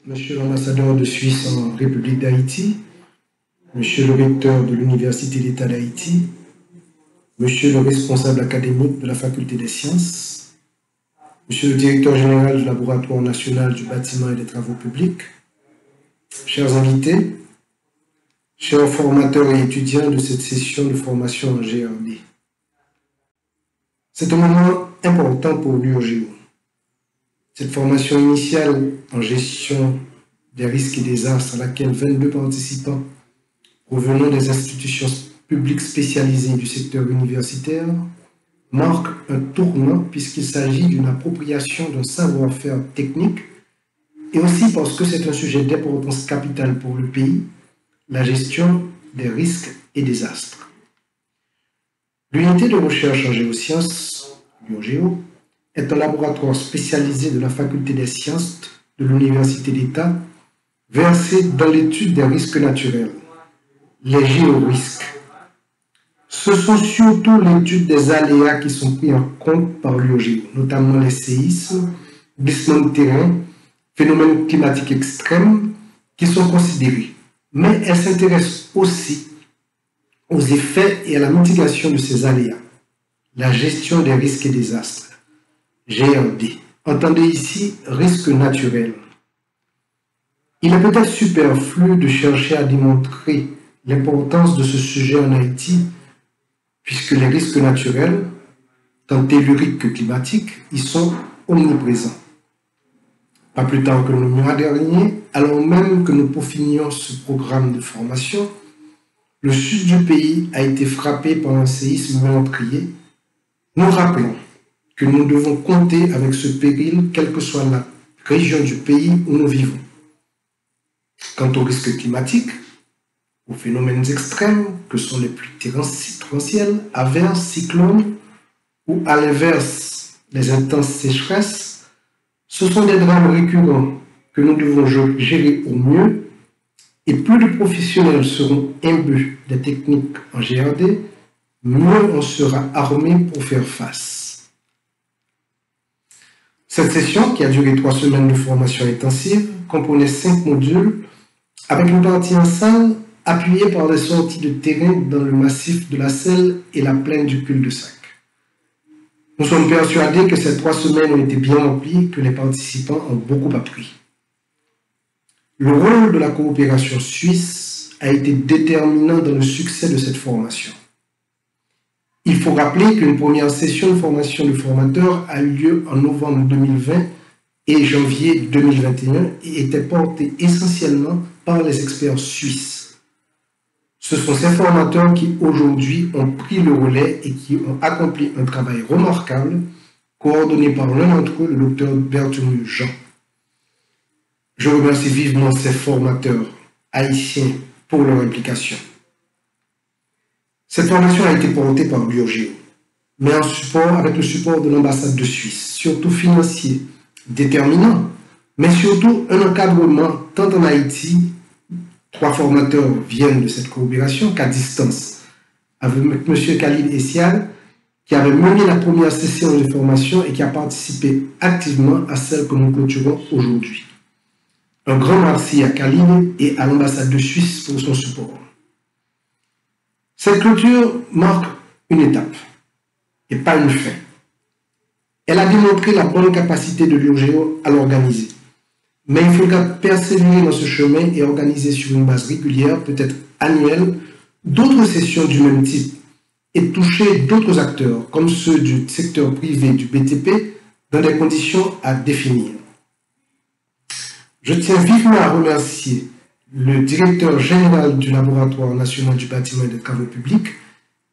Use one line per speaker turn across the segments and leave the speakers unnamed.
Monsieur l'ambassadeur de Suisse en République d'Haïti, Monsieur le recteur de l'Université d'État d'Haïti, Monsieur le responsable académique de la Faculté des Sciences, Monsieur le directeur général du Laboratoire national du bâtiment et des travaux publics, chers invités, chers formateurs et étudiants de cette session de formation en GRD. C'est un moment important pour l'UOGEO. Cette formation initiale en gestion des risques et des désastres à laquelle 22 participants provenant des institutions publiques spécialisées du secteur universitaire marque un tournant puisqu'il s'agit d'une appropriation d'un savoir-faire technique et aussi parce que c'est un sujet d'importance capitale pour le pays, la gestion des risques et désastres. L'unité de recherche en géosciences, l'UOGEO, est un laboratoire spécialisé de la Faculté des sciences de l'Université d'État versé dans l'étude des risques naturels, les géorisques. Ce sont surtout l'étude des aléas qui sont pris en compte par l'UOGEO, notamment les séismes, glissements de terrain, phénomènes climatiques extrêmes qui sont considérés. Mais elle s'intéresse aussi aux effets et à la mitigation de ces aléas, la gestion des risques et désastres, GRD. Entendez ici risque naturel. Il est peut-être superflu de chercher à démontrer l'importance de ce sujet en Haïti, puisque les risques naturels, tant telluriques que climatiques, y sont omniprésents. Pas plus tard que le mois dernier, alors même que nous peaufinions ce programme de formation, le sud du pays a été frappé par un séisme meurtrier. Nous rappelons que nous devons compter avec ce péril, quelle que soit la région du pays où nous vivons. Quant aux risques climatiques, aux phénomènes extrêmes que sont les pluies torrentielles, averses, cyclones, ou à l'inverse, les intenses sécheresses, ce sont des drames récurrents que nous devons gérer au mieux, et plus de professionnels seront imbus des techniques en GRD, mieux on sera armé pour faire face. Cette session, qui a duré 3 semaines de formation intensive, comprenait 5 modules, avec une partie en salle appuyée par des sorties de terrain dans le massif de la Selle et la plaine du cul-de-sac. Nous sommes persuadés que ces 3 semaines ont été bien remplies, que les participants ont beaucoup appris. Le rôle de la coopération suisse a été déterminant dans le succès de cette formation. Il faut rappeler qu'une première session de formation de formateurs a eu lieu en novembre 2020 et janvier 2021 et était portée essentiellement par les experts suisses. Ce sont ces formateurs qui aujourd'hui ont pris le relais et qui ont accompli un travail remarquable, coordonné par l'un d'entre eux, le docteur Bertholomew Jean. Je remercie vivement ces formateurs haïtiens pour leur implication. Cette formation a été portée par l'UOGEO, mais avec le support de l'ambassade de Suisse, surtout financier, déterminant, mais surtout un encadrement tant en Haïti, 3 formateurs viennent de cette coopération, qu'à distance, avec M. Khalid Essial, qui avait mené la première session de formation et qui a participé activement à celle que nous clôturons aujourd'hui. Un grand merci à Khalid et à l'ambassade de Suisse pour son support. Cette clôture marque une étape et pas une fin. Elle a démontré la bonne capacité de l'UOGEO à l'organiser. Mais il faudra persévérer dans ce chemin et organiser sur une base régulière, peut-être annuelle, d'autres sessions du même type et toucher d'autres acteurs, comme ceux du secteur privé du BTP, dans des conditions à définir. Je tiens vivement à remercier le directeur général du Laboratoire national du bâtiment et des travaux publics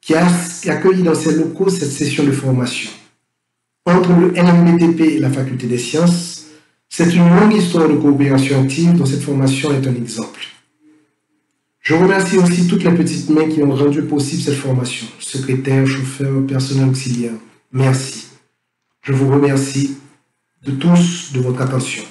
qui a accueilli dans ses locaux cette session de formation. Entre le NMBTP et la Faculté des sciences, c'est une longue histoire de coopération active dont cette formation est un exemple. Je remercie aussi toutes les petites mains qui ont rendu possible cette formation, secrétaires, chauffeurs, personnel auxiliaire. Merci. Je vous remercie de tous de votre attention.